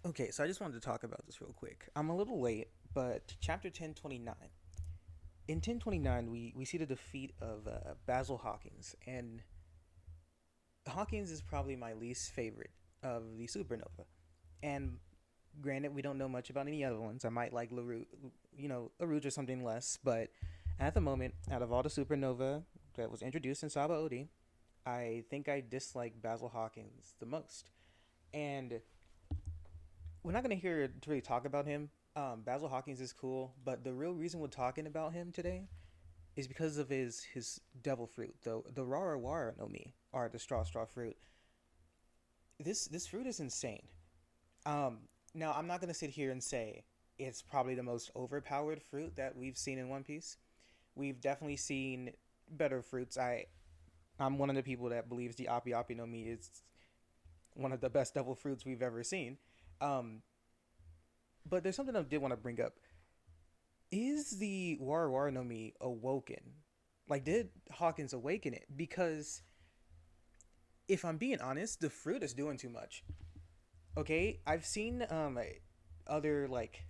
Okay, so I just wanted to talk about this real quick. I'm a little late, but chapter 1029. In 1029, we see the defeat of Basil Hawkins, and Hawkins is probably my least favorite of the supernova. And granted, we don't know much about any other ones. I might like LaRouche or something less, but at the moment, out of all the supernova that was introduced in Saba Odi, I think I dislike Basil Hawkins the most. And we're not going to hear to really talk about him. Basil Hawkins is cool, but the real reason we're talking about him today is because of his devil fruit, the Wara no Mi, or the straw fruit. This fruit is insane. Now I'm not going to sit here and say it's probably the most overpowered fruit that we've seen in One Piece. We've definitely seen better fruits. I'm one of the people that believes the Api Api no Mi is one of the best devil fruits we've ever seen. Um, but there's something I did want to bring up. Is the Wara no Mi awoken? Like, did Hawkins awaken it? Because if I'm being honest, the fruit is doing too much. Okay, I've seen other like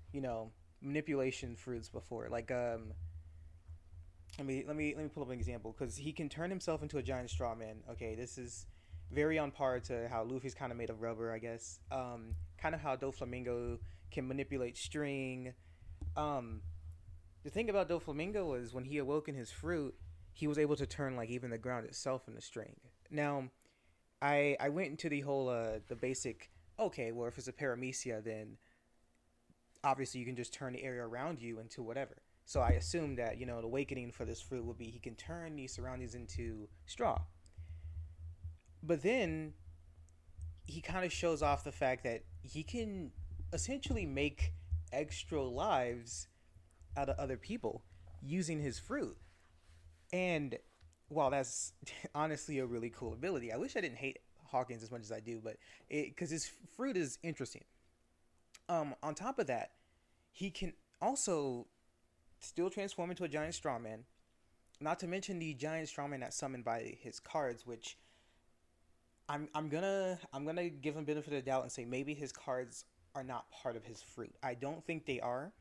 manipulation fruits before. Like let me pull up an example because he can turn himself into a giant straw man. Okay, this is very on par to how Luffy's kind of made of rubber, I guess. Kind of how Doflamingo can manipulate string. Um, the thing about Doflamingo was when he awoke in his fruit, he was able to turn like even the ground itself into string. Now, I went into the whole the basic. Okay, well if it's a paramecia, then obviously you can just turn the area around you into whatever. So I assume that the awakening for this fruit would be he can turn these surroundings into straw. But then he kind of shows off the fact that he can essentially make extra lives out of other people using his fruit. And while that's honestly a really cool ability, I wish I didn't hate Hawkins as much as I do, but because his fruit is interesting. On top of that, he can also still transform into a giant strawman. Not to mention the giant strawman that's summoned by his cards, which I'm gonna give him benefit of the doubt and say maybe his cards are not part of his fruit. I don't think they are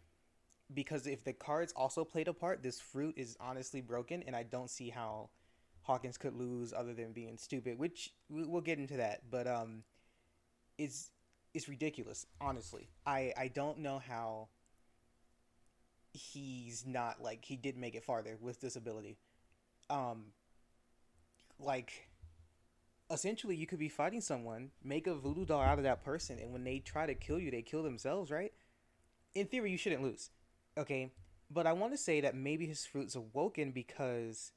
because if the cards also played a part, this fruit is honestly broken, and I don't see how Hawkins could lose other than being stupid. Which we'll get into that, but it's it's ridiculous. Honestly, I don't know how he's not like he did make it farther with this ability. Um, like essentially you could be fighting someone, make a voodoo doll out of that person, and when they try to kill you, they kill themselves, right? In theory, you shouldn't lose. Okay, but I want to say that maybe his fruit's awoken because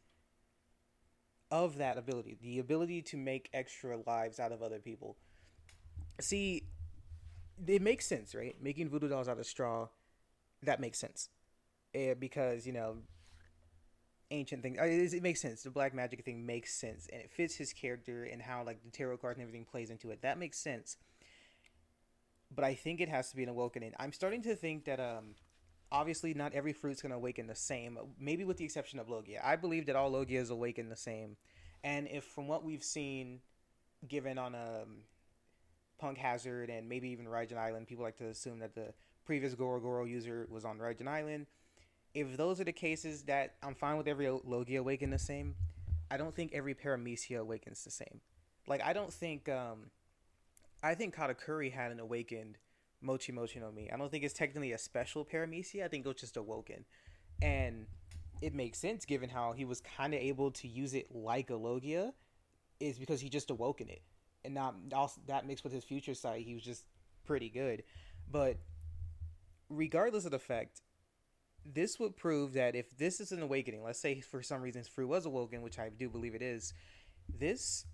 of that ability, the ability to make extra lives out of other people. See, it makes sense, right? Making voodoo dolls out of straw, that makes sense. Because ancient things. It makes sense. The black magic thing makes sense, and it fits his character and how like the tarot cards and everything plays into it. That makes sense. But I think it has to be an awakening. I'm starting to think that obviously not every fruit's gonna awaken the same. Maybe with the exception of Logia. I believe that all Logias awaken the same. And if from what we've seen, given on Punk Hazard and maybe even Raijin Island, people like to assume that the previous Goro Goro user was on Raijin Island. If those are the cases, that I'm fine with every Logia awaken the same. I don't think every Paramecia awakens the same. Like I think Katakuri had an awakened Mochi Mochi no Mi. I don't think it's technically a special Paramecia. I think it was just awoken, and it makes sense given how he was kind of able to use it like a Logia, is because he just awoken it, and not also that mixed with his future sight, he was just pretty good. But regardless of the fact, this would prove that if this is an awakening, let's say for some reason Fru was awoken, which I do believe it is, this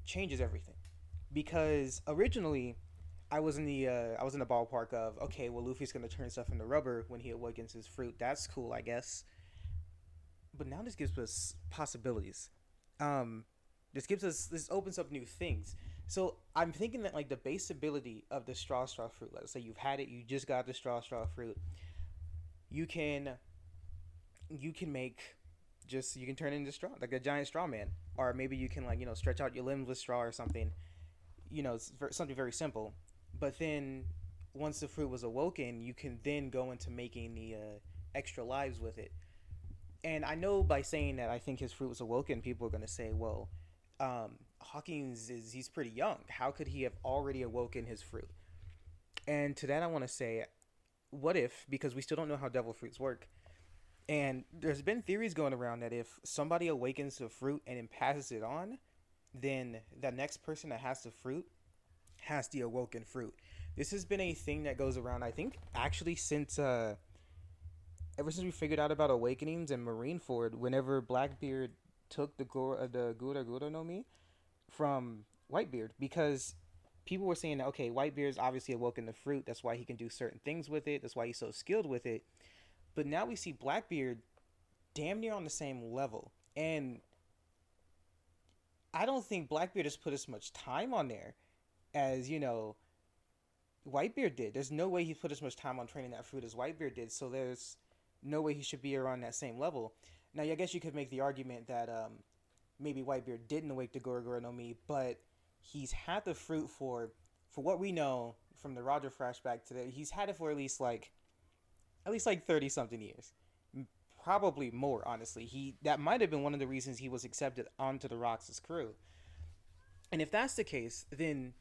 changes everything. Because originally I was in the ballpark of okay, well Luffy's gonna turn stuff into rubber when he awakens his fruit. That's cool, I guess. But now this gives us possibilities. Um, this opens up new things. So I'm thinking that like the base ability of the straw fruit. Let's say you've had it, you just got the straw fruit. You can make just you can turn into straw like a giant straw man, or maybe you can like stretch out your limbs with straw or something. Something very simple. But then once the fruit was awoken, you can then go into making the extra lives with it. And I know by saying that I think his fruit was awoken, people are going to say, well, Hawkins he's pretty young. How could he have already awoken his fruit? And to that, I want to say, what if, because we still don't know how devil fruits work, and there's been theories going around that if somebody awakens the fruit and then passes it on, then the next person that has the fruit has the awoken fruit. This has been a thing that goes around, I think, actually since ever since we figured out about awakenings and Marineford. Whenever Blackbeard took the Gura Gura no Mi from Whitebeard, because people were saying that okay, Whitebeard's obviously awoken the fruit. That's why he can do certain things with it. That's why he's so skilled with it. But now we see Blackbeard damn near on the same level, and I don't think Blackbeard has put as much time on there as Whitebeard did. There's no way he put as much time on training that fruit as Whitebeard did. So there's no way he should be around that same level. Now, I guess you could make the argument that maybe Whitebeard didn't awake the Gorogoro no Mi, but he's had the fruit for what we know from the Roger flashback today. He's had it for at least like 30 something years, probably more. Honestly, that might have been one of the reasons he was accepted onto the Roxas crew. And if that's the case, then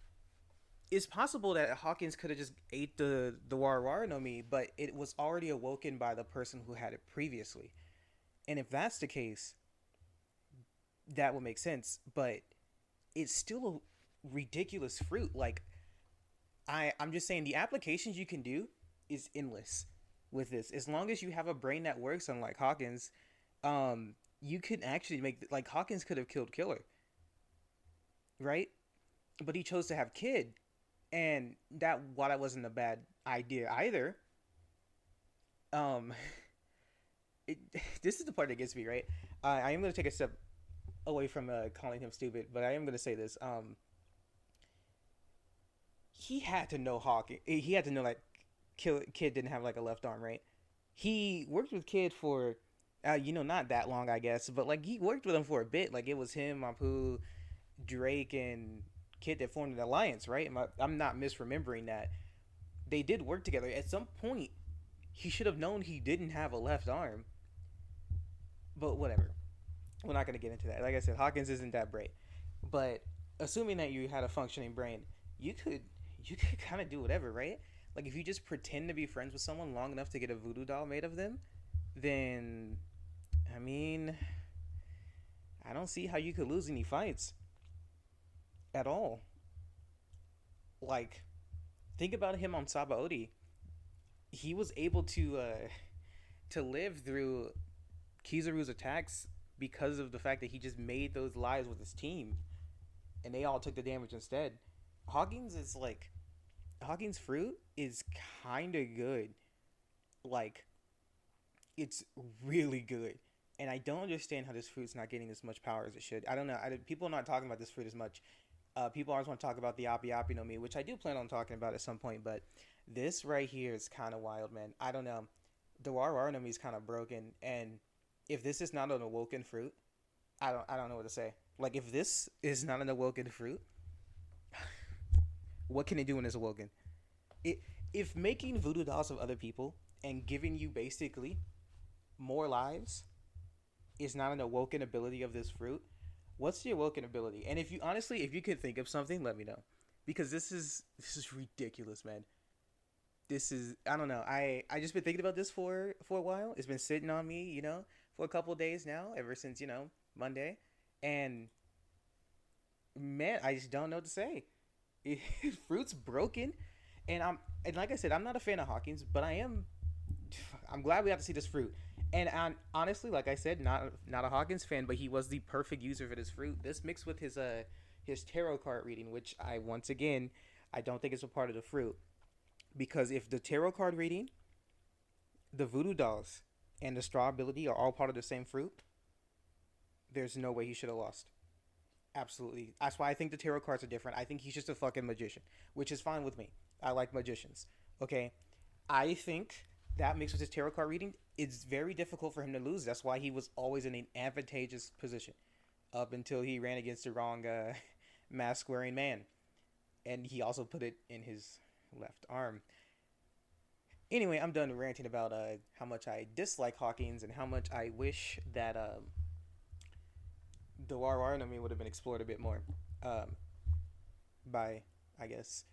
it's possible that Hawkins could have just ate the Wara no Mi, but it was already awoken by the person who had it previously. And if that's the case, that would make sense. But it's still a ridiculous fruit. Like I'm just saying, the applications you can do is endless with this. As long as you have a brain that works, unlike Hawkins, you could actually make like Hawkins could have killed Killer, right? But he chose to have Kid, and that while that wasn't a bad idea either, um, it, this is the part that gets me right. I am going to take a step away from calling him stupid, but I am going to say this. He had to know Hawkins. He had to know that Kid didn't have like a left arm, right? He worked with Kid for, not that long, I guess, but like he worked with him for a bit. Like it was him, Mapu, Drake, and Kid that formed an alliance, right? I'm not misremembering that. They did work together. At some point, he should have known he didn't have a left arm. But whatever. We're not going to get into that. Like I said, Hawkins isn't that bright. But assuming that you had a functioning brain, you could kind of do whatever, right? Like if you just pretend to be friends with someone long enough to get a voodoo doll made of them, then I mean, I don't see how you could lose any fights at all. Like think about him on Sabaody. He was able to live through Kizaru's attacks because of the fact that he just made those lives with his team, and they all took the damage instead. Hawkins is like Hawkins fruit is kind of good. Like it's really good, and I don't understand how this fruit's not getting as much power as it should. I don't know. People are not talking about this fruit as much. People always want to talk about the Api Api no Mi, which I do plan on talking about at some point. But this right here is kind of wild, man. I don't know. The Wara no Mi is kind of broken, and if this is not an awoken fruit, I don't know what to say. Like if this is not an awoken fruit, what can it do when it's awoken? If making voodoo dolls of other people and giving you basically more lives is not an awoken ability of this fruit, what's the awoken ability? And if you honestly, if you could think of something, let me know, because this is ridiculous, man. This is I don't know. I just been thinking about this for a while. It's been sitting on me, for a couple of days now, ever since Monday, and man, I just don't know what to say. Fruit's broken, and like I said, I'm not a fan of Hawkins, but I'm glad we got to see this fruit. And honestly, like I said, not a Hawkins fan, but he was the perfect user for this fruit. This mixed with his tarot card reading, which I don't think is a part of the fruit, because if the tarot card reading, the voodoo dolls, and the straw ability are all part of the same fruit, there's no way he should have lost. Absolutely. That's why I think the tarot cards are different. I think he's just a fucking magician, which is fine with me. I like magicians. Okay. I think that mixed with his tarot card reading, it's very difficult for him to lose. That's why he was always in an advantageous position up until he ran against the wrong mask wearing man. And he also put it in his left arm. Anyway, I'm done ranting about how much I dislike Hawkins and how much I wish that the Wara enemy would have been explored a bit more by, I guess,